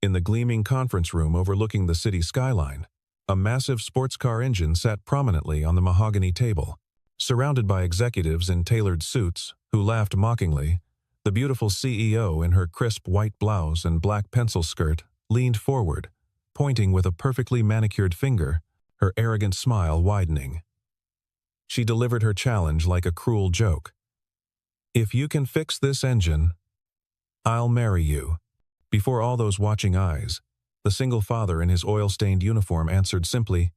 In the gleaming conference room overlooking the city skyline, a massive sports car engine sat prominently on the mahogany table. Surrounded by executives in tailored suits who laughed mockingly, the beautiful CEO in her crisp white blouse and black pencil skirt leaned forward, pointing with a perfectly manicured finger, her arrogant smile widening. She delivered her challenge like a cruel joke. "If you can fix this engine, I'll marry you." Before all those watching eyes, the single father in his oil-stained uniform answered simply,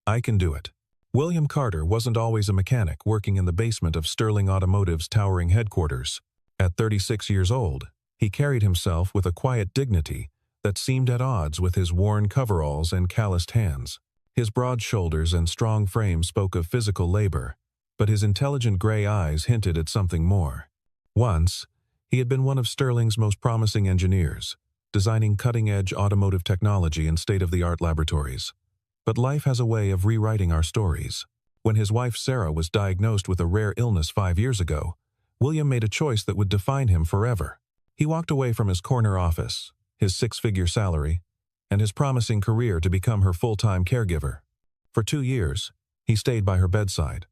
"I can do it." William Carter wasn't always a mechanic working in the basement of Sterling Automotive's towering headquarters. At 36 years old, he carried himself with a quiet dignity that seemed at odds with his worn coveralls and calloused hands. His broad shoulders and strong frame spoke of physical labor, but his intelligent gray eyes hinted at something more. Once, he had been one of Sterling's most promising engineers, designing cutting-edge automotive technology in state-of-the-art laboratories. But life has a way of rewriting our stories. When his wife Sarah was diagnosed with a rare illness 5 years ago, William made a choice that would define him forever. He walked away from his corner office, his 6-figure salary, and his promising career to become her full-time caregiver. For 2 years, he stayed by her bedside,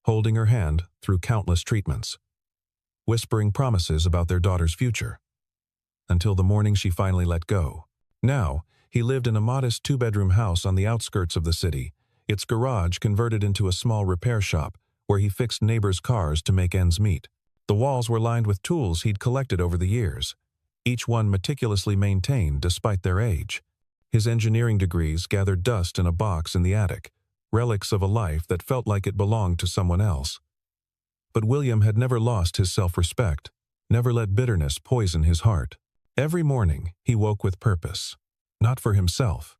holding her hand through countless treatments, whispering promises about their daughter's future, until the morning she finally let go. Now, he lived in a modest 2-bedroom house on the outskirts of the city, its garage converted into a small repair shop where he fixed neighbors' cars to make ends meet. The walls were lined with tools he'd collected over the years, each one meticulously maintained despite their age. His engineering degrees gathered dust in a box in the attic, relics of a life that felt like it belonged to someone else. But William had never lost his self-respect, never let bitterness poison his heart. Every morning, he woke with purpose, not for himself,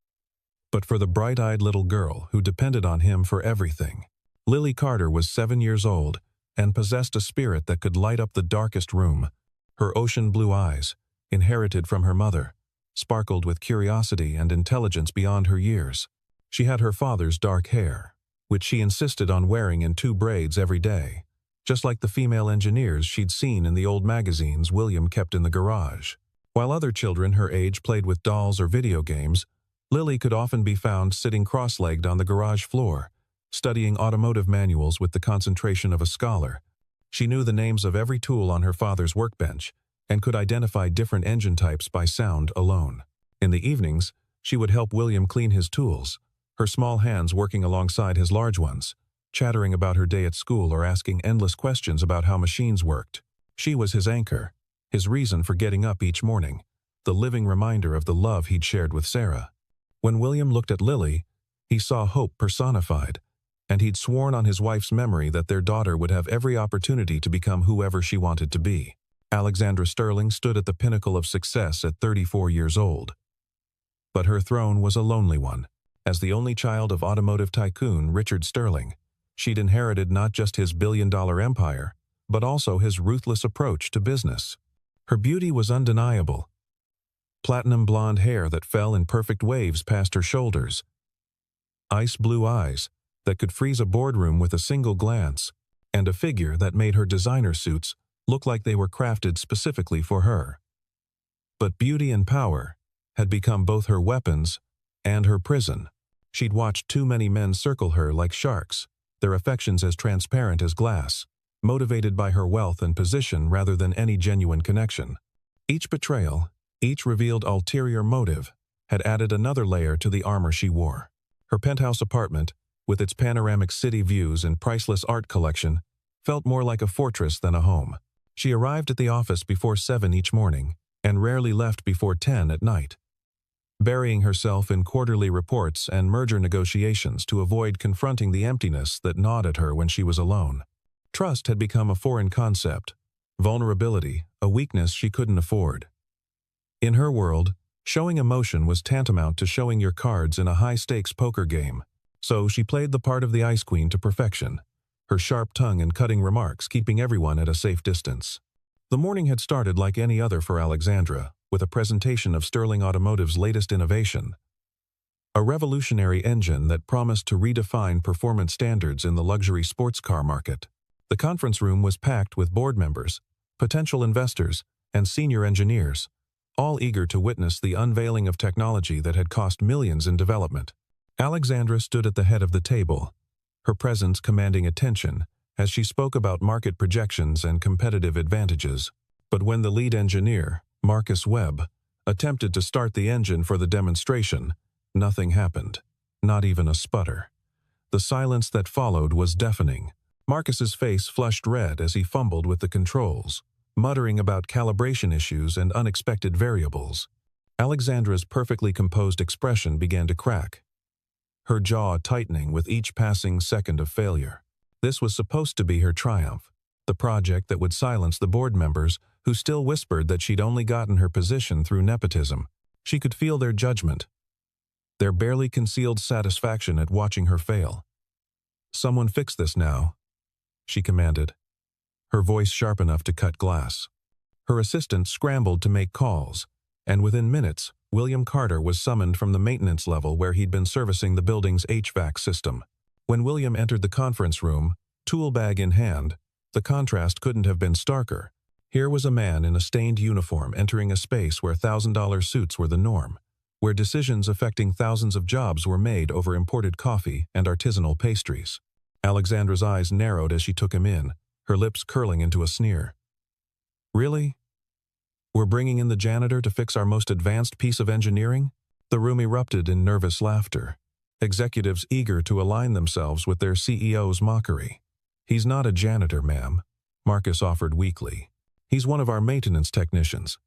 but for the bright-eyed little girl who depended on him for everything. Lily Carter was 7 years old and possessed a spirit that could light up the darkest room. Her ocean-blue eyes, inherited from her mother, sparkled with curiosity and intelligence beyond her years. She had her father's dark hair, which she insisted on wearing in 2 braids every day, just like the female engineers she'd seen in the old magazines William kept in the garage. While other children her age played with dolls or video games, Lily could often be found sitting cross-legged on the garage floor, studying automotive manuals with the concentration of a scholar. She knew the names of every tool on her father's workbench and could identify different engine types by sound alone. In the evenings, she would help William clean his tools, her small hands working alongside his large ones, chattering about her day at school or asking endless questions about how machines worked. She was his anchor, his reason for getting up each morning, the living reminder of the love he'd shared with Sarah. When William looked at Lily, he saw hope personified, and he'd sworn on his wife's memory that their daughter would have every opportunity to become whoever she wanted to be. Alexandra Sterling stood at the pinnacle of success at 34 years old. But her throne was a lonely one. As the only child of automotive tycoon Richard Sterling, she'd inherited not just his billion-dollar empire, but also his ruthless approach to business. Her beauty was undeniable. Platinum blonde hair that fell in perfect waves past her shoulders, ice blue eyes that could freeze a boardroom with a single glance, and a figure that made her designer suits look like they were crafted specifically for her. But beauty and power had become both her weapons and her prison. She'd watched too many men circle her like sharks, their affections as transparent as glass, motivated by her wealth and position rather than any genuine connection. Each betrayal, each revealed ulterior motive, had added another layer to the armor she wore. Her penthouse apartment, with its panoramic city views and priceless art collection, felt more like a fortress than a home. She arrived at the office before 7 each morning and rarely left before 10 at night, burying herself in quarterly reports and merger negotiations to avoid confronting the emptiness that gnawed at her when she was alone. Trust had become a foreign concept, vulnerability a weakness she couldn't afford. In her world, showing emotion was tantamount to showing your cards in a high-stakes poker game, so she played the part of the Ice Queen to perfection, her sharp tongue and cutting remarks keeping everyone at a safe distance. The morning had started like any other for Alexandra, with a presentation of Sterling Automotive's latest innovation, a revolutionary engine that promised to redefine performance standards in the luxury sports car market. The conference room was packed with board members, potential investors, and senior engineers, all eager to witness the unveiling of technology that had cost millions in development. Alexandra stood at the head of the table, her presence commanding attention as she spoke about market projections and competitive advantages. But when the lead engineer, Marcus Webb, attempted to start the engine for the demonstration, nothing happened, not even a sputter. The silence that followed was deafening. Marcus's face flushed red as he fumbled with the controls, muttering about calibration issues and unexpected variables. Alexandra's perfectly composed expression began to crack, her jaw tightening with each passing second of failure. This was supposed to be her triumph, the project that would silence the board members who still whispered that she'd only gotten her position through nepotism. She could feel their judgment, their barely concealed satisfaction at watching her fail. "Someone fix this now," she commanded, her voice sharp enough to cut glass. Her assistant scrambled to make calls, and within minutes, William Carter was summoned from the maintenance level where he'd been servicing the building's HVAC system. When William entered the conference room, tool bag in hand, the contrast couldn't have been starker. Here was a man in a stained uniform entering a space where $1,000 suits were the norm, where decisions affecting thousands of jobs were made over imported coffee and artisanal pastries. Alexandra's eyes narrowed as she took him in, her lips curling into a sneer. "Really? We're bringing in the janitor to fix our most advanced piece of engineering?" The room erupted in nervous laughter, executives eager to align themselves with their CEO's mockery. "He's not a janitor, ma'am," Marcus offered weakly. "He's one of our maintenance technicians."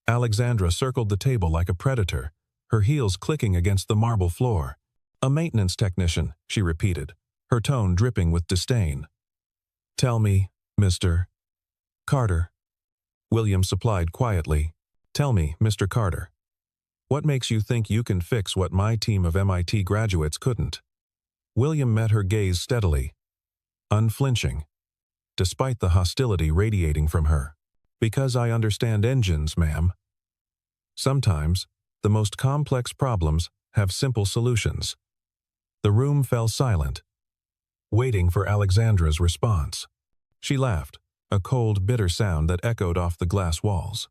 Alexandra circled the table like a predator, her heels clicking against the marble floor. "A maintenance technician," she repeated, her tone dripping with disdain. "Tell me, Mr. Carter," William supplied quietly. "Tell me, Mr. Carter, what makes you think you can fix what my team of MIT graduates couldn't?" William met her gaze steadily, unflinching, despite the hostility radiating from her. "Because I understand engines, ma'am. Sometimes, the most complex problems have simple solutions." The room fell silent, waiting for Alexandra's response. She laughed, a cold, bitter sound that echoed off the glass walls.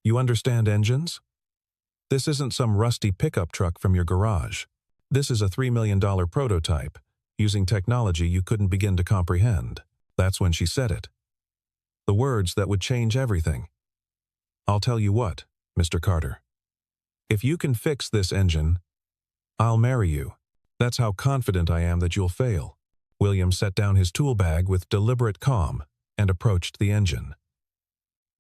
"You understand engines? This isn't some rusty pickup truck from your garage. This is a $3 million prototype, using technology you couldn't begin to comprehend." That's when she said it. The words that would change everything. "I'll tell you what, Mr. Carter. If you can fix this engine, I'll marry you. That's how confident I am that you'll fail." William set down his tool bag with deliberate calm and approached the engine.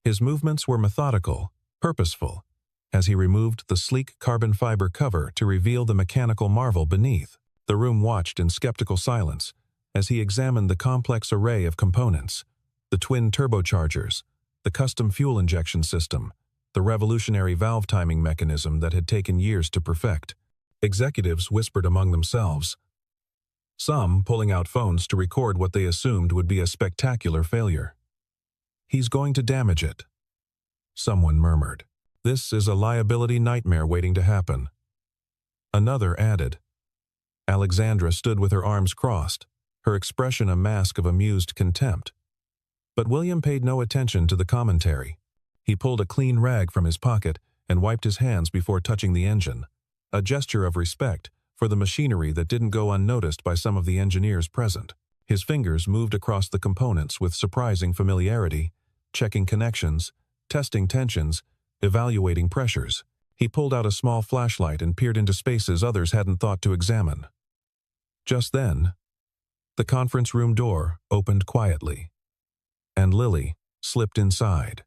His movements were methodical, purposeful, as he removed the sleek carbon fiber cover to reveal the mechanical marvel beneath. The room watched in skeptical silence as he examined the complex array of components, the twin turbochargers, the custom fuel injection system, the revolutionary valve timing mechanism that had taken years to perfect. Executives whispered among themselves, some pulling out phones to record what they assumed would be a spectacular failure. "He's going to damage it," someone murmured. "This is a liability nightmare waiting to happen." Another added. Alexandra stood with her arms crossed, her expression a mask of amused contempt. But William paid no attention to the commentary. He pulled a clean rag from his pocket and wiped his hands before touching the engine, a gesture of respect for the machinery that didn't go unnoticed by some of the engineers present. His fingers moved across the components with surprising familiarity, checking connections, testing tensions, evaluating pressures. He pulled out a small flashlight and peered into spaces others hadn't thought to examine. Just then, the conference room door opened quietly, and Lily slipped inside.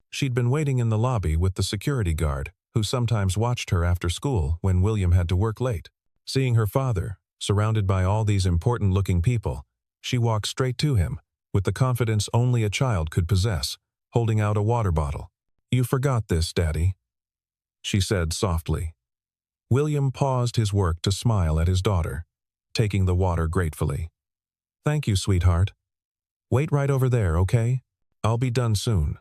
She'd been waiting in the lobby with the security guard, who sometimes watched her after school when William had to work late. Seeing her father, surrounded by all these important-looking people, she walked straight to him, with the confidence only a child could possess, holding out a water bottle. "You forgot this, Daddy," she said softly. William paused his work to smile at his daughter, taking the water gratefully. "Thank you, sweetheart. Wait right over there, okay? I'll be done soon."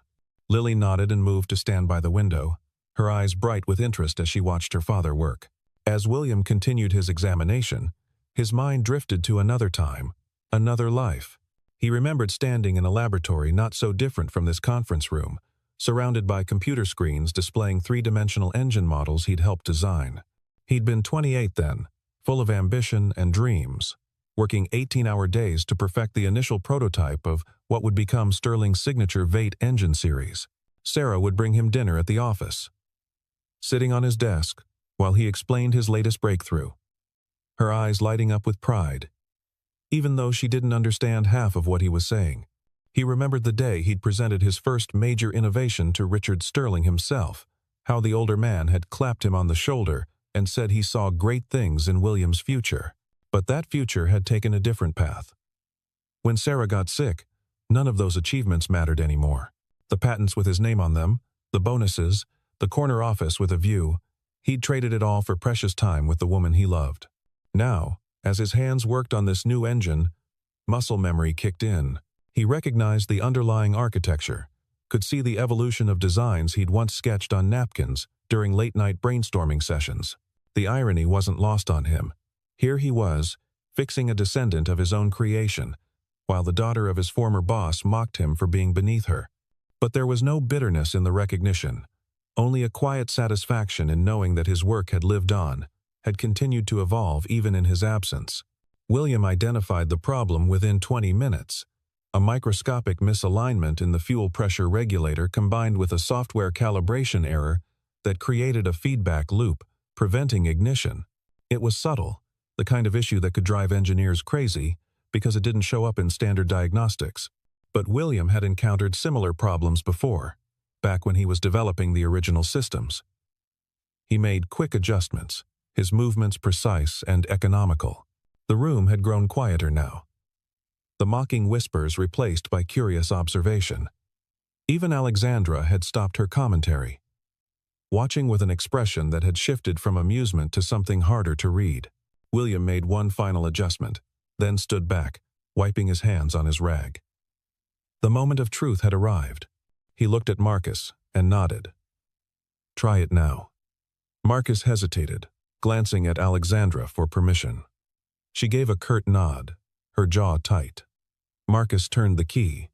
Lily nodded and moved to stand by the window, her eyes bright with interest as she watched her father work. As William continued his examination, his mind drifted to another time, another life. He remembered standing in a laboratory not so different from this conference room, surrounded by computer screens displaying three-dimensional engine models he'd helped design. He'd been 28 then, full of ambition and dreams, working 18-hour days to perfect the initial prototype of what would become Stirling's signature V8 engine series. Sarah would bring him dinner at the office, sitting on his desk while he explained his latest breakthrough, her eyes lighting up with pride. Even though she didn't understand half of what he was saying, he remembered the day he'd presented his first major innovation to Richard Stirling himself, how the older man had clapped him on the shoulder and said he saw great things in William's future. But that future had taken a different path. When Sarah got sick, none of those achievements mattered anymore. The patents with his name on them, the bonuses, the corner office with a view, he'd traded it all for precious time with the woman he loved. Now, as his hands worked on this new engine, muscle memory kicked in. He recognized the underlying architecture, could see the evolution of designs he'd once sketched on napkins during late-night brainstorming sessions. The irony wasn't lost on him. Here he was, fixing a descendant of his own creation, while the daughter of his former boss mocked him for being beneath her. But there was no bitterness in the recognition, only a quiet satisfaction in knowing that his work had lived on, had continued to evolve even in his absence. William identified the problem within 20 minutes. A microscopic misalignment in the fuel pressure regulator combined with a software calibration error that created a feedback loop, preventing ignition. It was subtle, the kind of issue that could drive engineers crazy because it didn't show up in standard diagnostics. But William had encountered similar problems before, back when he was developing the original systems. He made quick adjustments, his movements precise and economical. The room had grown quieter now, the mocking whispers replaced by curious observation. Even Alexandra had stopped her commentary, watching with an expression that had shifted from amusement to something harder to read. William made one final adjustment, then stood back, wiping his hands on his rag. The moment of truth had arrived. He looked at Marcus and nodded. "Try it now." Marcus hesitated, glancing at Alexandra for permission. She gave a curt nod, her jaw tight. Marcus turned the key.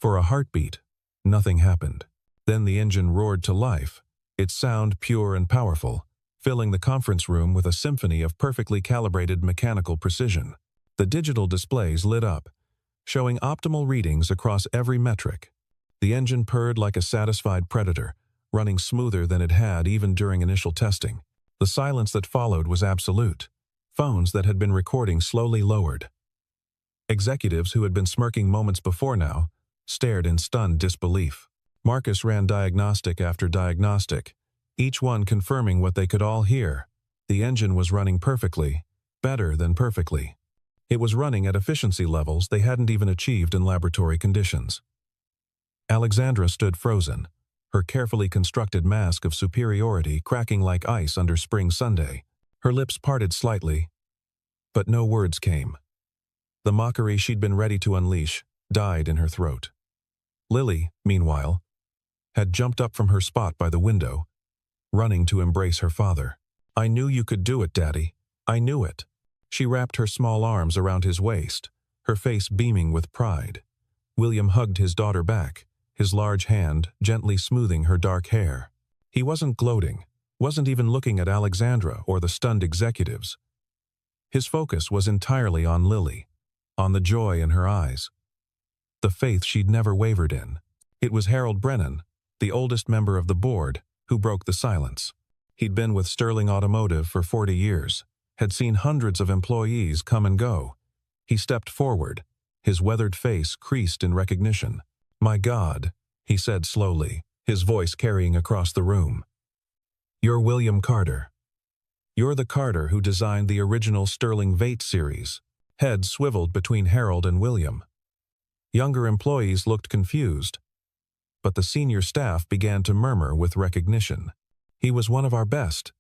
For a heartbeat, nothing happened. Then the engine roared to life, its sound pure and powerful, filling the conference room with a symphony of perfectly calibrated mechanical precision. The digital displays lit up, showing optimal readings across every metric. The engine purred like a satisfied predator, running smoother than it had even during initial testing. The silence that followed was absolute. Phones that had been recording slowly lowered. Executives who had been smirking moments before now stared in stunned disbelief. Marcus ran diagnostic after diagnostic, each one confirming what they could all hear. The engine was running perfectly, better than perfectly. It was running at efficiency levels they hadn't even achieved in laboratory conditions. Alexandra stood frozen, her carefully constructed mask of superiority cracking like ice under spring Sunday. Her lips parted slightly, but no words came. The mockery she'd been ready to unleash died in her throat. Lily, meanwhile, had jumped up from her spot by the window, running to embrace her father. "I knew you could do it, Daddy. I knew it." She wrapped her small arms around his waist, her face beaming with pride. William hugged his daughter back, his large hand gently smoothing her dark hair. He wasn't gloating, wasn't even looking at Alexandra or the stunned executives. His focus was entirely on Lily, on the joy in her eyes, the faith she'd never wavered in. It was Harold Brennan, the oldest member of the board, who broke the silence. He'd been with Stirling Automotive for 40 years, had seen hundreds of employees come and go. He stepped forward, his weathered face creased in recognition. "My God," he said slowly, his voice carrying across the room. "You're William Carter. You're the Carter who designed the original Stirling V8 series." Heads swiveled between Harold and William. Younger employees looked confused, but the senior staff began to murmur with recognition. "He was one of our best,"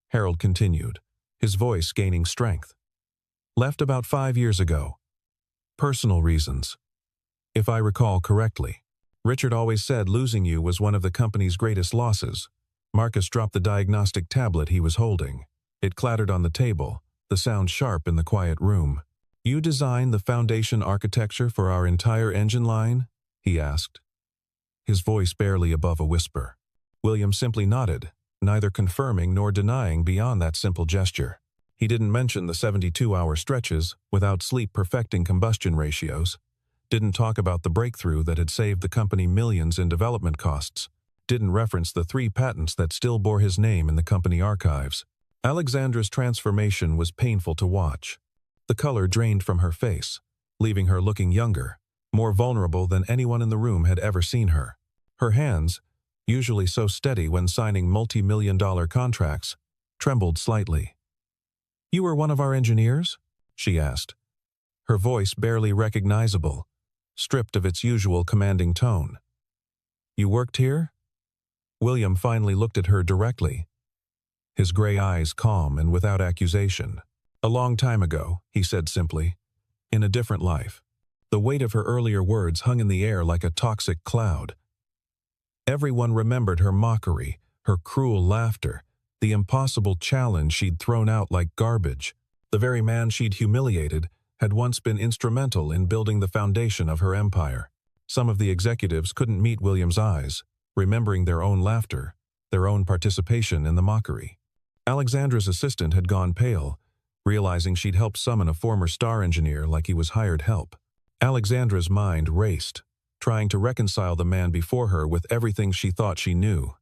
Harold continued, his voice gaining strength. "Left about 5 years ago. Personal reasons, if I recall correctly. Richard always said losing you was one of the company's greatest losses." Marcus dropped the diagnostic tablet he was holding. It clattered on the table, the sound sharp in the quiet room. "You designed the foundation architecture for our entire engine line?" he asked. his voice barely above a whisper. William simply nodded, neither confirming nor denying beyond that simple gesture. He didn't mention the 72-hour stretches without sleep perfecting combustion ratios, didn't talk about the breakthrough that had saved the company millions in development costs, didn't reference the 3 patents that still bore his name in the company archives. Alexandra's transformation was painful to watch. The color drained from her face, leaving her looking younger, more vulnerable than anyone in the room had ever seen her. Her hands, usually so steady when signing multi-million-dollar contracts, trembled slightly. "You were one of our engineers?" she asked, her voice barely recognizable, stripped of its usual commanding tone. "You worked here?" William finally looked at her directly, his gray eyes calm and without accusation. "A long time ago," he said simply, "in a different life." The weight of her earlier words hung in the air like a toxic cloud. Everyone remembered her mockery, her cruel laughter, the impossible challenge she'd thrown out like garbage. The very man she'd humiliated had once been instrumental in building the foundation of her empire. Some of the executives couldn't meet William's eyes, remembering their own laughter, their own participation in the mockery. Alexandra's assistant had gone pale, realizing she'd helped summon a former star engineer like he was hired help. Alexandra's mind raced, trying to reconcile the man before her with everything she thought she knew.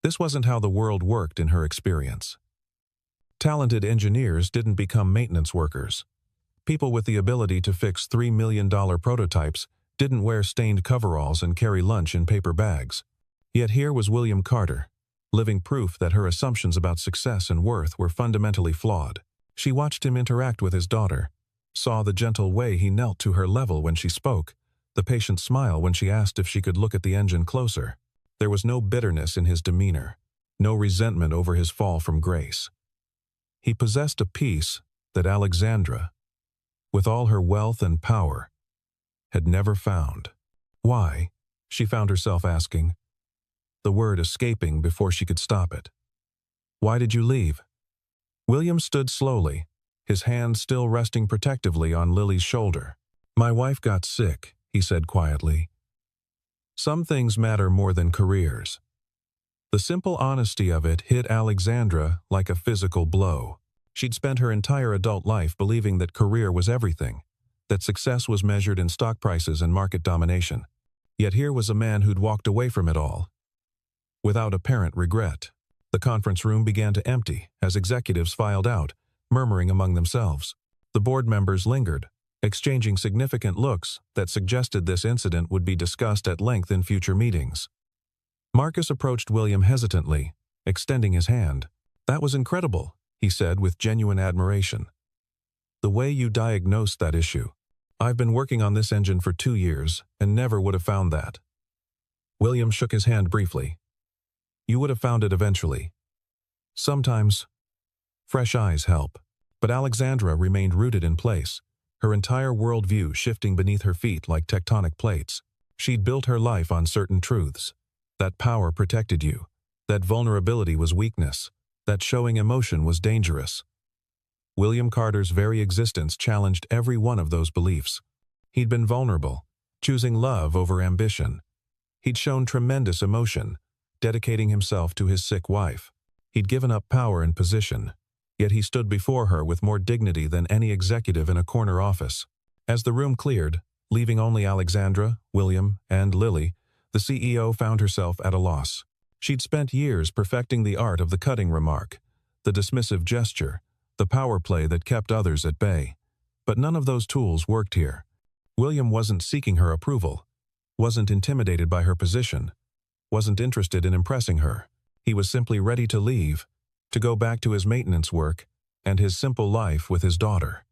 This wasn't how the world worked in her experience. Talented engineers didn't become maintenance workers. People with the ability to fix $3 million prototypes didn't wear stained coveralls and carry lunch in paper bags. Yet here was William Carter, living proof that her assumptions about success and worth were fundamentally flawed. She watched him interact with his daughter, saw the gentle way he knelt to her level when she spoke, the patient smile when she asked if she could look at the engine closer. There was no bitterness in his demeanor, no resentment over his fall from grace. He possessed a peace that Alexandra, with all her wealth and power, had never found. "Why?" she found herself asking, the word escaping before she could stop it. "Why did you leave?" William stood slowly, his hand still resting protectively on Lily's shoulder. "My wife got sick," he said quietly. "Some things matter more than careers." The simple honesty of it hit Alexandra like a physical blow. She'd spent her entire adult life believing that career was everything, that success was measured in stock prices and market domination. Yet here was a man who'd walked away from it all, without apparent regret. The conference room began to empty as executives filed out, murmuring among themselves. The board members lingered, exchanging significant looks that suggested this incident would be discussed at length in future meetings. Marcus approached William hesitantly, extending his hand. "That was incredible," he said with genuine admiration. "The way you diagnosed that issue. I've been working on this engine for 2 years and never would have found that." William shook his hand briefly. "You would have found it eventually. Sometimes fresh eyes help." But Alexandra remained rooted in place, her entire worldview shifting beneath her feet like tectonic plates. She'd built her life on certain truths. That power protected you, that vulnerability was weakness, that showing emotion was dangerous. William Carter's very existence challenged every one of those beliefs. He'd been vulnerable, choosing love over ambition. He'd shown tremendous emotion, dedicating himself to his sick wife. He'd given up power and position, yet he stood before her with more dignity than any executive in a corner office. As the room cleared, leaving only Alexandra, William, and Lily, the CEO found herself at a loss. She'd spent years perfecting the art of the cutting remark, the dismissive gesture, the power play that kept others at bay. But none of those tools worked here. William wasn't seeking her approval, wasn't intimidated by her position, wasn't interested in impressing her. He was simply ready to leave, to go back to his maintenance work and his simple life with his daughter.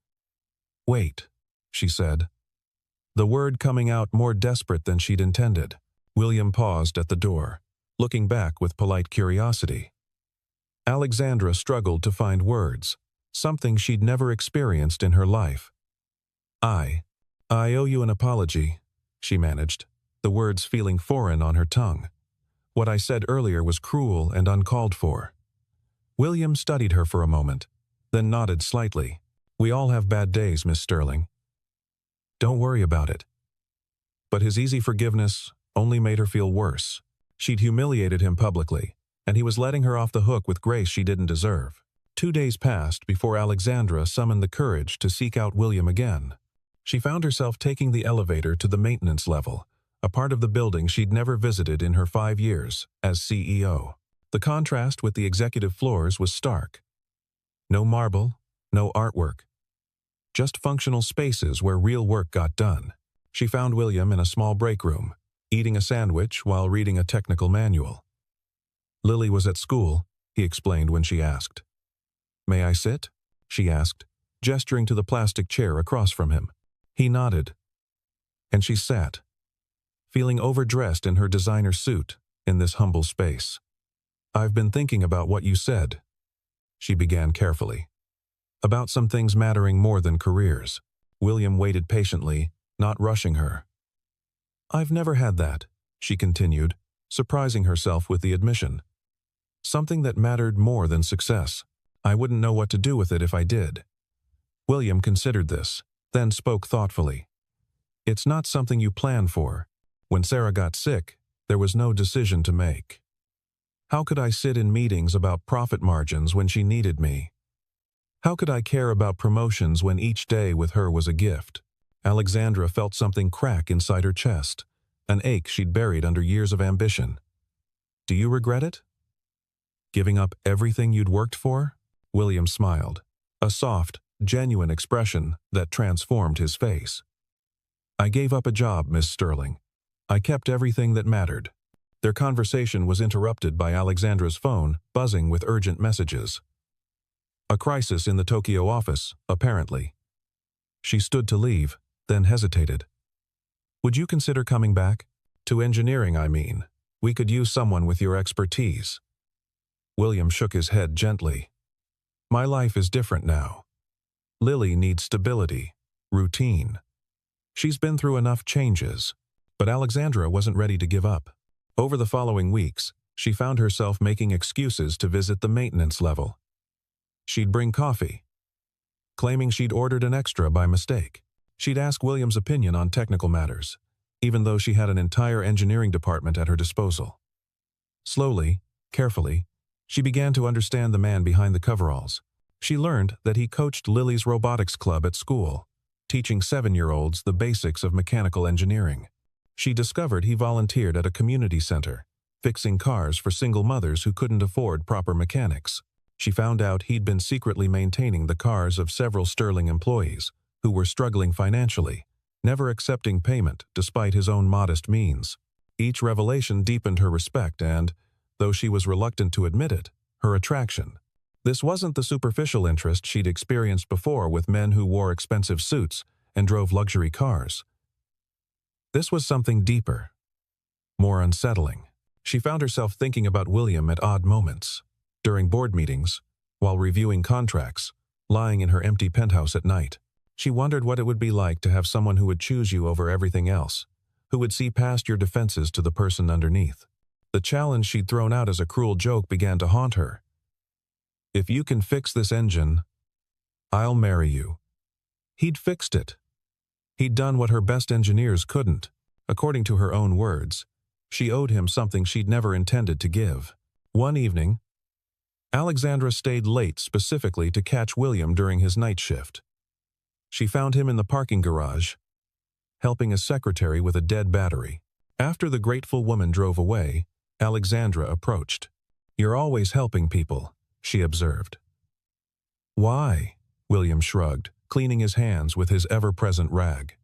"Wait," she said, the word coming out more desperate than she'd intended. William paused at the door, looking back with polite curiosity. Alexandra struggled to find words, something she'd never experienced in her life. I owe you an apology," she managed, the words feeling foreign on her tongue. "What I said earlier was cruel and uncalled for." William studied her for a moment, then nodded slightly. "We all have bad days, Miss Sterling. Don't worry about it." But his easy forgiveness only made her feel worse. She'd humiliated him publicly, and he was letting her off the hook with grace she didn't deserve. 2 days passed before Alexandra summoned the courage to seek out William again. She found herself taking the elevator to the maintenance level, a part of the building she'd never visited in her 5 years as CEO. The contrast with the executive floors was stark. No marble, no artwork. Just functional spaces where real work got done. She found William in a small break room, eating a sandwich while reading a technical manual. Lily was at school, he explained when she asked. "May I sit?" she asked, gesturing to the plastic chair across from him. He nodded, and she sat, feeling overdressed in her designer suit in this humble space. "I've been thinking about what you said," she began carefully. "About some things mattering more than careers." William waited patiently, not rushing her. "I've never had that," she continued, surprising herself with the admission. "Something that mattered more than success. I wouldn't know what to do with it if I did." William considered this, then spoke thoughtfully. "It's not something you plan for. When Sarah got sick, there was no decision to make. How could I sit in meetings about profit margins when she needed me? How could I care about promotions when each day with her was a gift?" Alexandra felt something crack inside her chest, an ache she'd buried under years of ambition. "Do you regret it? Giving up everything you'd worked for?" William smiled, a soft, genuine expression that transformed his face. "I gave up a job, Miss Sterling. I kept everything that mattered." Their conversation was interrupted by Alexandra's phone buzzing with urgent messages. A crisis in the Tokyo office, apparently. She stood to leave, then hesitated. "Would you consider coming back? To engineering, I mean. We could use someone with your expertise." William shook his head gently. "My life is different now. Lily needs stability, routine. She's been through enough changes." But Alexandra wasn't ready to give up. Over the following weeks, she found herself making excuses to visit the maintenance level. She'd bring coffee, claiming she'd ordered an extra by mistake. She'd ask William's opinion on technical matters, even though she had an entire engineering department at her disposal. Slowly, carefully, she began to understand the man behind the coveralls. She learned that he coached Lily's robotics club at school, teaching 7-year-olds the basics of mechanical engineering. She discovered he volunteered at a community center, fixing cars for single mothers who couldn't afford proper mechanics. She found out he'd been secretly maintaining the cars of several Sterling employees who were struggling financially, never accepting payment despite his own modest means. Each revelation deepened her respect and, though she was reluctant to admit it, her attraction. This wasn't the superficial interest she'd experienced before with men who wore expensive suits and drove luxury cars. This was something deeper, more unsettling. She found herself thinking about William at odd moments. During board meetings, while reviewing contracts, lying in her empty penthouse at night. She wondered what it would be like to have someone who would choose you over everything else, who would see past your defenses to the person underneath. The challenge she'd thrown out as a cruel joke began to haunt her. "If you can fix this engine, I'll marry you." He'd fixed it. He'd done what her best engineers couldn't. According to her own words, she owed him something she'd never intended to give. One evening, Alexandra stayed late specifically to catch William during his night shift. She found him in the parking garage, helping a secretary with a dead battery. After the grateful woman drove away, Alexandra approached. "You're always helping people," she observed. "Why?" William shrugged, cleaning his hands with his ever-present rag.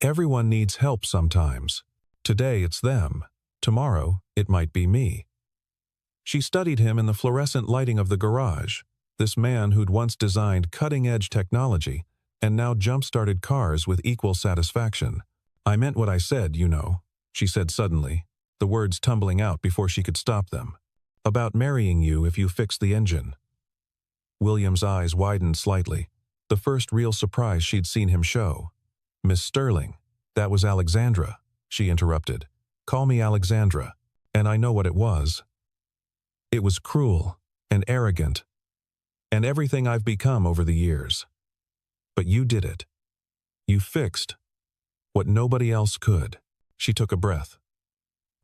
"Everyone needs help sometimes. Today it's them. Tomorrow it might be me." She studied him in the fluorescent lighting of the garage, this man who'd once designed cutting-edge technology and now jump-started cars with equal satisfaction. "I meant what I said, you know," she said suddenly, the words tumbling out before she could stop them. "About marrying you if you fix the engine." William's eyes widened slightly, the first real surprise she'd seen him show. "Miss Sterling, that was Alexandra," she interrupted. "Call me Alexandra, and I know what it was. It was cruel and arrogant, and everything I've become over the years. But you did it. You fixed what nobody else could." She took a breath.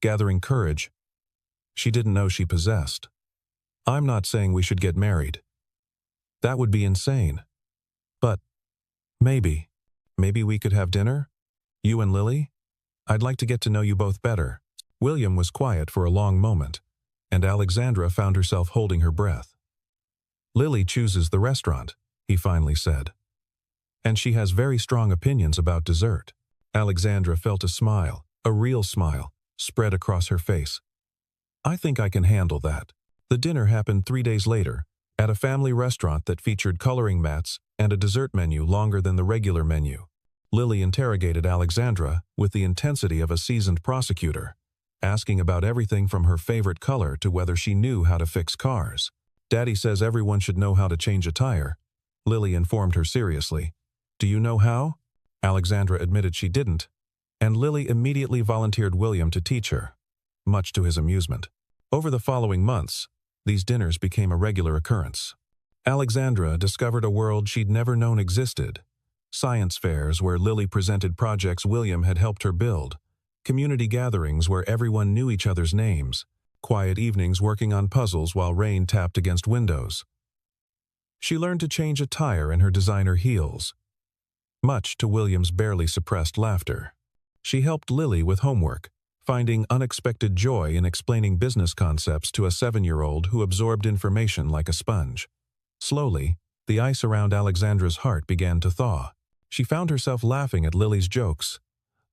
gathering courage she didn't know she possessed. "I'm not saying we should get married. That would be insane. But maybe we could have dinner? You and Lily? I'd like to get to know you both better." William was quiet for a long moment, and Alexandra found herself holding her breath. "Lily chooses the restaurant," he finally said. "And she has very strong opinions about dessert." Alexandra felt a smile, a real smile, spread across her face. "I think I can handle that." The dinner happened 3 days later, at a family restaurant that featured coloring mats and a dessert menu longer than the regular menu. Lily interrogated Alexandra with the intensity of a seasoned prosecutor, asking about everything from her favorite color to whether she knew how to fix cars. "Daddy says everyone should know how to change a tire," Lily informed her seriously. "Do you know how?" Alexandra admitted she didn't, and Lily immediately volunteered William to teach her, much to his amusement. Over the following months, these dinners became a regular occurrence. Alexandra discovered a world she'd never known existed. Science fairs where Lily presented projects William had helped her build, community gatherings where everyone knew each other's names, quiet evenings working on puzzles while rain tapped against windows. She learned to change a tire in her designer heels, much to William's barely suppressed laughter. She helped Lily with homework, finding unexpected joy in explaining business concepts to a 7-year-old who absorbed information like a sponge. Slowly, the ice around Alexandra's heart began to thaw. She found herself laughing at Lily's jokes,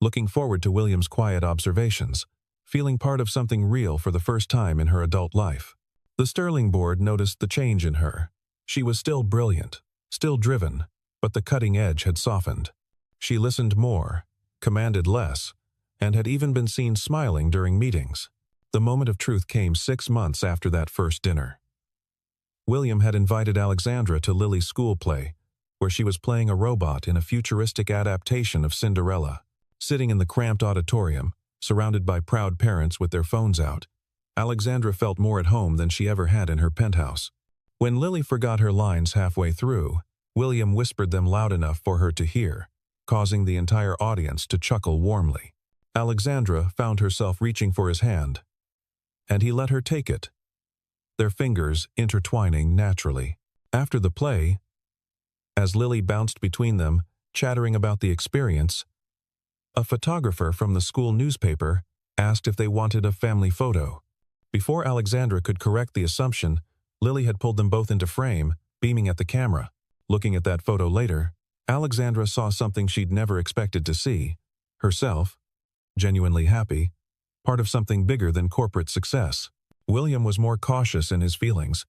looking forward to William's quiet observations, feeling part of something real for the first time in her adult life. The Sterling board noticed the change in her. She was still brilliant, still driven, but the cutting edge had softened. She listened more, commanded less, and had even been seen smiling during meetings. The moment of truth came 6 months after that first dinner. William had invited Alexandra to Lily's school play, where she was playing a robot in a futuristic adaptation of Cinderella. Sitting in the cramped auditorium, surrounded by proud parents with their phones out, Alexandra felt more at home than she ever had in her penthouse. When Lily forgot her lines halfway through, William whispered them loud enough for her to hear, causing the entire audience to chuckle warmly. Alexandra found herself reaching for his hand, and he let her take it, their fingers intertwining naturally. After the play, as Lily bounced between them, chattering about the experience, a photographer from the school newspaper asked if they wanted a family photo. Before Alexandra could correct the assumption, Lily had pulled them both into frame, beaming at the camera. Looking at that photo later, Alexandra saw something she'd never expected to see: herself, genuinely happy, part of something bigger than corporate success. William was more cautious in his feelings,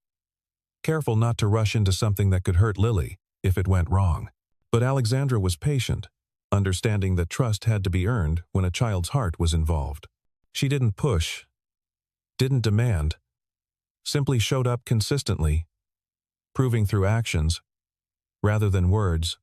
careful not to rush into something that could hurt Lily if it went wrong. But Alexandra was patient, understanding that trust had to be earned when a child's heart was involved. She didn't push, didn't demand, simply showed up consistently, proving through actions, rather than words,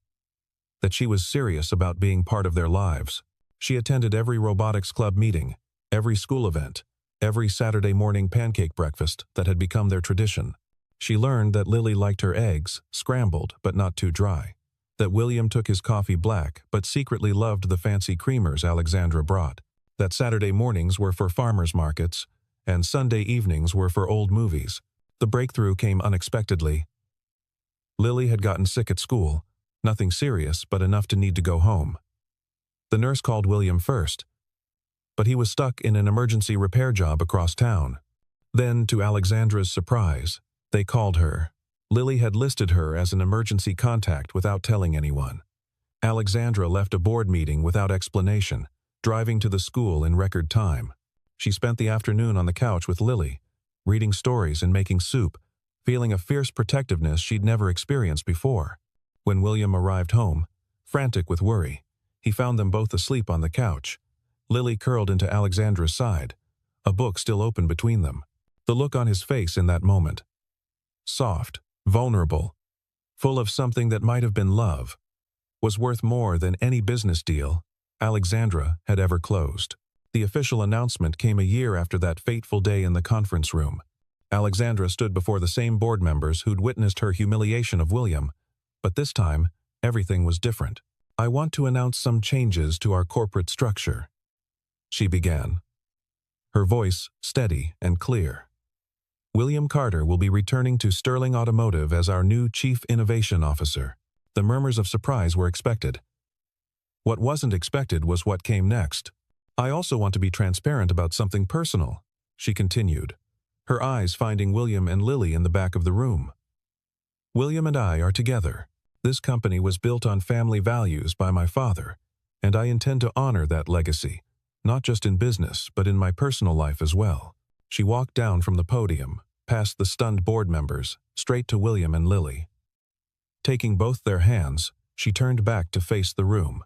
that she was serious about being part of their lives. She attended every robotics club meeting, every school event, every Saturday morning pancake breakfast that had become their tradition. She learned that Lily liked her eggs scrambled but not too dry, that William took his coffee black but secretly loved the fancy creamers Alexandra brought, that Saturday mornings were for farmers markets and Sunday evenings were for old movies. The breakthrough came unexpectedly. Lily had gotten sick at school, nothing serious but enough to need to go home. The nurse called William first, but he was stuck in an emergency repair job across town. Then, to Alexandra's surprise, they called her. Lily had listed her as an emergency contact without telling anyone. Alexandra left a board meeting without explanation, driving to the school in record time. She spent the afternoon on the couch with Lily, reading stories and making soup, feeling a fierce protectiveness she'd never experienced before. When William arrived home, frantic with worry, he found them both asleep on the couch, Lily curled into Alexandra's side, a book still open between them. The look on his face in that moment, soft, vulnerable, full of something that might have been love, was worth more than any business deal Alexandra had ever closed. The official announcement came a year after that fateful day in the conference room. Alexandra stood before the same board members who'd witnessed her humiliation of William, but this time, everything was different. "I want to announce some changes to our corporate structure," she began. her voice steady and clear. "William Carter will be returning to Sterling Automotive as our new Chief Innovation Officer." The murmurs of surprise were expected. What wasn't expected was what came next. "I also want to be transparent about something personal," she continued, her eyes finding William and Lily in the back of the room. "William and I are together. This company was built on family values by my father, and I intend to honor that legacy, not just in business, but in my personal life as well." She walked down from the podium, past the stunned board members, straight to William and Lily. Taking both their hands, she turned back to face the room.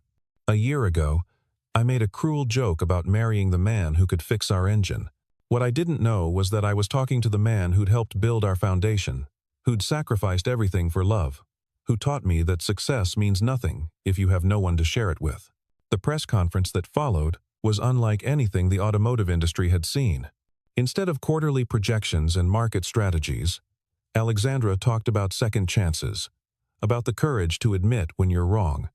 "A year ago, I made a cruel joke about marrying the man who could fix our engine. What I didn't know was that I was talking to the man who'd helped build our foundation, who'd sacrificed everything for love, who taught me that success means nothing if you have no one to share it with." The press conference that followed was unlike anything the automotive industry had seen. Instead of quarterly projections and market strategies, Alexandra talked about second chances, about the courage to admit when you're wrong,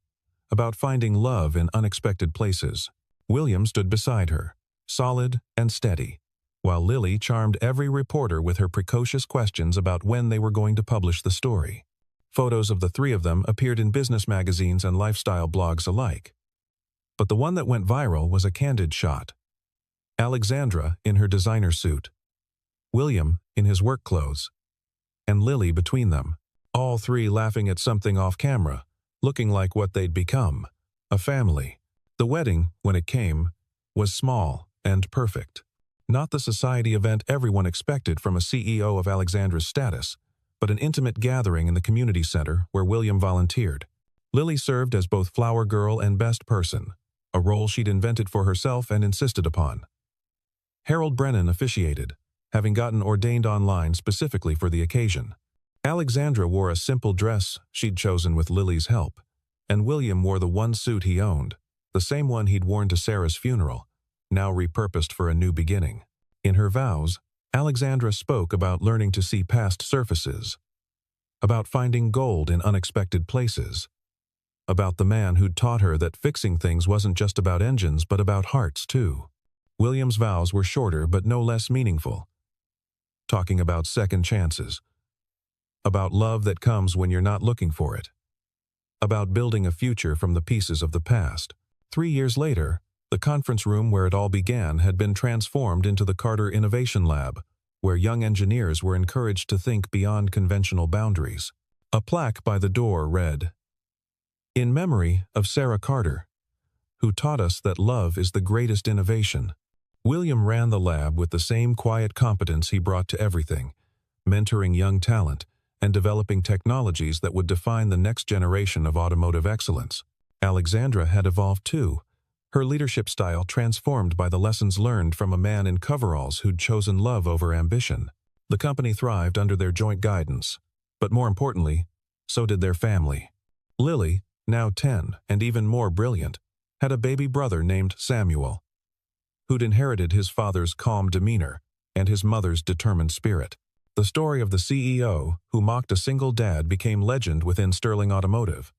about finding love in unexpected places. William stood beside her, solid and steady, while Lily charmed every reporter with her precocious questions about when they were going to publish the story. Photos of the three of them appeared in business magazines and lifestyle blogs alike. But the one that went viral was a candid shot. Alexandra in her designer suit, William in his work clothes, and Lily between them, all three laughing at something off camera, looking like what they'd become, a family. The wedding, when it came, was small and perfect. Not the society event everyone expected from a CEO of Alexandra's status, but an intimate gathering in the community center where William volunteered. Lily served as both flower girl and best person, a role she'd invented for herself and insisted upon. Harold Brennan officiated, having gotten ordained online specifically for the occasion. Alexandra wore a simple dress she'd chosen with Lily's help, and William wore the one suit he owned, the same one he'd worn to Sarah's funeral, now repurposed for a new beginning. In her vows, Alexandra spoke about learning to see past surfaces, about finding gold in unexpected places, about the man who'd taught her that fixing things wasn't just about engines but about hearts too. William's vows were shorter but no less meaningful, talking about second chances, about love that comes when you're not looking for it, about building a future from the pieces of the past. 3 years later, the conference room where it all began had been transformed into the Carter Innovation Lab, where young engineers were encouraged to think beyond conventional boundaries. A plaque by the door read, "In memory of Sarah Carter, who taught us that love is the greatest innovation." William ran the lab with the same quiet competence he brought to everything, mentoring young talent and developing technologies that would define the next generation of automotive excellence. Alexandra had evolved too, her leadership style transformed by the lessons learned from a man in coveralls who'd chosen love over ambition. The company thrived under their joint guidance, but more importantly, so did their family. Lily, now 10 and even more brilliant, had a baby brother named Samuel, who'd inherited his father's calm demeanor and his mother's determined spirit. The story of the CEO who mocked a single dad became legend within Sterling Automotive,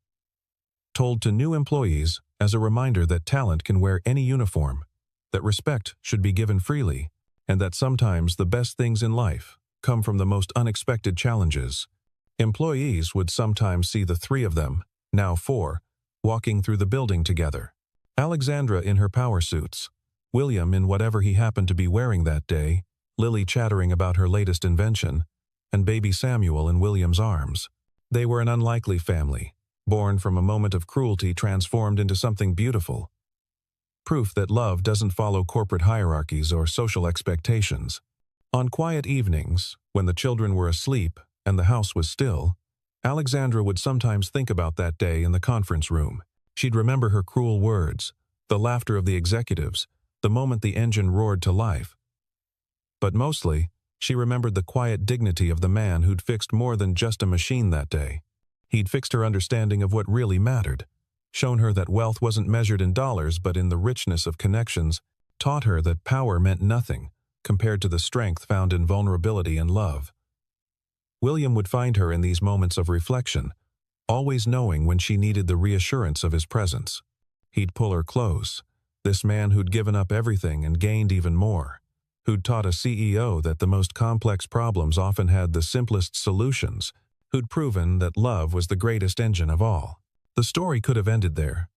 told to new employees as a reminder that talent can wear any uniform, that respect should be given freely, and that sometimes the best things in life come from the most unexpected challenges. Employees would sometimes see the three of them, now 4, walking through the building together. Alexandra in her power suits, William in whatever he happened to be wearing that day, Lily chattering about her latest invention, and baby Samuel in William's arms. They were an unlikely family, born from a moment of cruelty transformed into something beautiful. Proof that love doesn't follow corporate hierarchies or social expectations. On quiet evenings, when the children were asleep and the house was still, Alexandra would sometimes think about that day in the conference room. She'd remember her cruel words, the laughter of the executives, the moment the engine roared to life. But mostly, she remembered the quiet dignity of the man who'd fixed more than just a machine that day. He'd fixed her understanding of what really mattered, shown her that wealth wasn't measured in dollars but in the richness of connections, taught her that power meant nothing compared to the strength found in vulnerability and love. William would find her in these moments of reflection, always knowing when she needed the reassurance of his presence. He'd pull her close, this man who'd given up everything and gained even more, who'd taught a CEO that the most complex problems often had the simplest solutions, who'd proven that love was the greatest engine of all. The story could have ended there,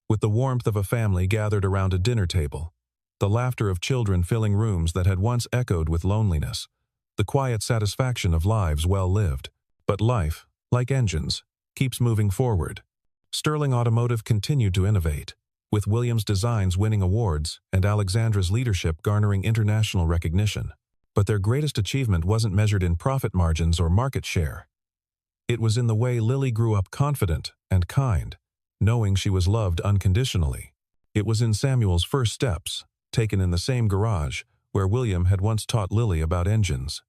with the warmth of a family gathered around a dinner table, the laughter of children filling rooms that had once echoed with loneliness, the quiet satisfaction of lives well lived. But life, like engines, keeps moving forward. Sterling Automotive continued to innovate, with Williams' designs winning awards and Alexandra's leadership garnering international recognition. But their greatest achievement wasn't measured in profit margins or market share. It was in the way Lily grew up confident and kind, knowing she was loved unconditionally. It was in Samuel's first steps, taken in the same garage where William had once taught Lily about engines.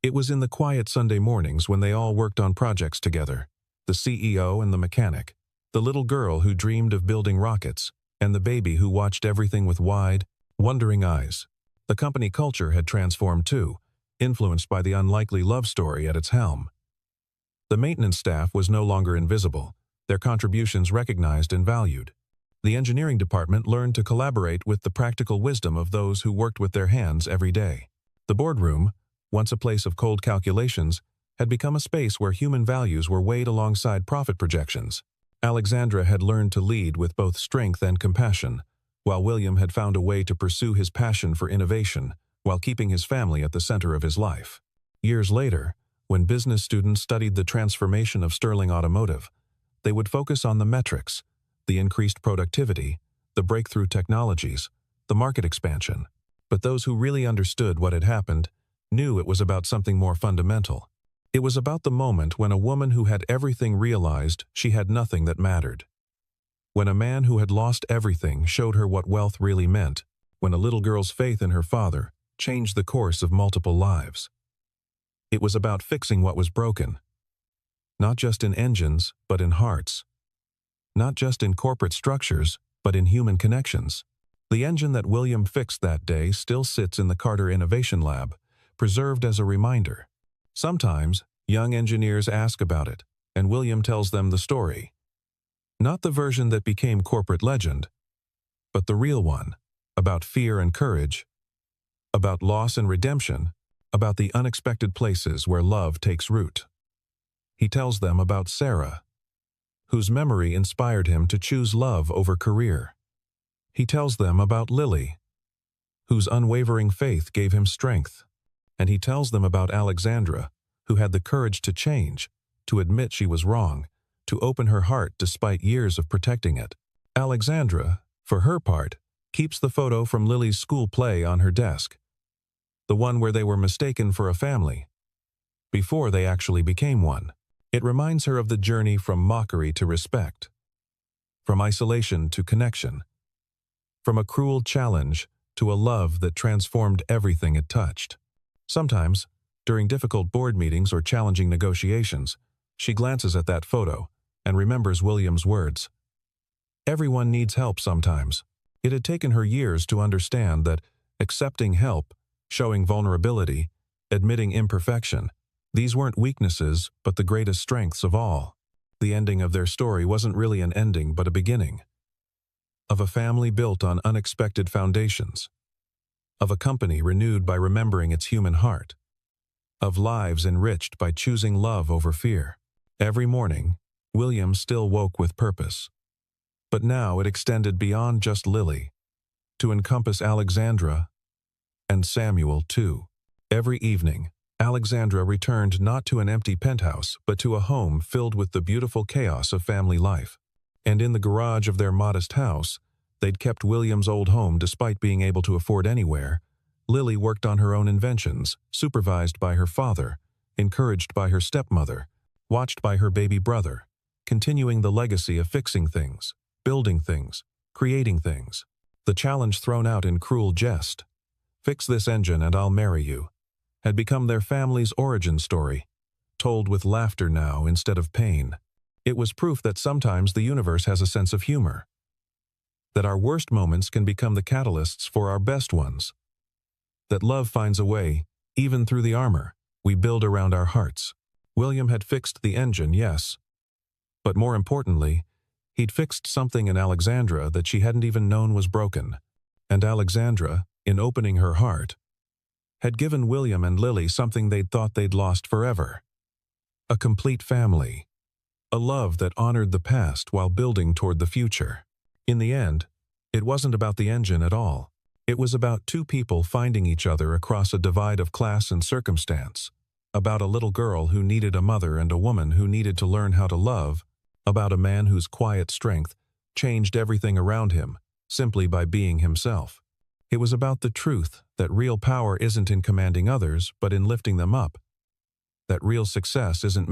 It was in the quiet Sunday mornings when they all worked on projects together, the CEO and the mechanic, the little girl who dreamed of building rockets, and the baby who watched everything with wide, wondering eyes. The company culture had transformed too, influenced by the unlikely love story at its helm. The maintenance staff was no longer invisible, their contributions recognized and valued. The engineering department learned to collaborate with the practical wisdom of those who worked with their hands every day. The boardroom, once a place of cold calculations, had become a space where human values were weighed alongside profit projections. Alexandra had learned to lead with both strength and compassion, while William had found a way to pursue his passion for innovation while keeping his family at the center of his life. Years later, when business students studied the transformation of Sterling Automotive, they would focus on the metrics, the increased productivity, the breakthrough technologies, the market expansion. But those who really understood what had happened knew it was about something more fundamental. It was about the moment when a woman who had everything realized she had nothing that mattered. When a man who had lost everything showed her what wealth really meant. When a little girl's faith in her father changed the course of multiple lives. It was about fixing what was broken. Not just in engines, but in hearts. Not just in corporate structures, but in human connections. The engine that William fixed that day still sits in the Carter Innovation Lab, preserved as a reminder. Sometimes, young engineers ask about it, and William tells them the story. Not the version that became corporate legend, but the real one, about fear and courage, about loss and redemption, about the unexpected places where love takes root. He tells them about Sarah, whose memory inspired him to choose love over career. He tells them about Lily, whose unwavering faith gave him strength. And he tells them about Alexandra, who had the courage to change, to admit she was wrong, to open her heart despite years of protecting it. Alexandra, for her part, keeps the photo from Lily's school play on her desk, the one where they were mistaken for a family, before they actually became one. It reminds her of the journey from mockery to respect, from isolation to connection, from a cruel challenge to a love that transformed everything it touched. Sometimes, during difficult board meetings or challenging negotiations, she glances at that photo and remembers William's words. Everyone needs help sometimes. It had taken her years to understand that accepting help, showing vulnerability, admitting imperfection, these weren't weaknesses but the greatest strengths of all. The ending of their story wasn't really an ending but a beginning. Of a family built on unexpected foundations. Of a company renewed by remembering its human heart. Of lives enriched by choosing love over fear. Every morning, William still woke with purpose. But now it extended beyond just Lily, to encompass Alexandra and Samuel too. Every evening, Alexandra returned not to an empty penthouse but to a home filled with the beautiful chaos of family life. And in the garage of their modest house, they'd kept William's old home despite being able to afford anywhere. Lily worked on her own inventions, supervised by her father, encouraged by her stepmother, watched by her baby brother, continuing the legacy of fixing things, building things, creating things. The challenge thrown out in cruel jest, "Fix this engine and I'll marry you," had become their family's origin story, told with laughter now instead of pain. It was proof that sometimes the universe has a sense of humor, that our worst moments can become the catalysts for our best ones, that love finds a way, even through the armor we build around our hearts. William had fixed the engine, yes, but more importantly, he'd fixed something in Alexandra that she hadn't even known was broken. And Alexandra, in opening her heart, had given William and Lily something they'd thought they'd lost forever. A complete family. A love that honored the past while building toward the future. In the end, it wasn't about the engine at all. It was about two people finding each other across a divide of class and circumstance. About a little girl who needed a mother and a woman who needed to learn how to love. About a man whose quiet strength changed everything around him, simply by being himself. It was about the truth that real power isn't in commanding others, but in lifting them up. That real success isn't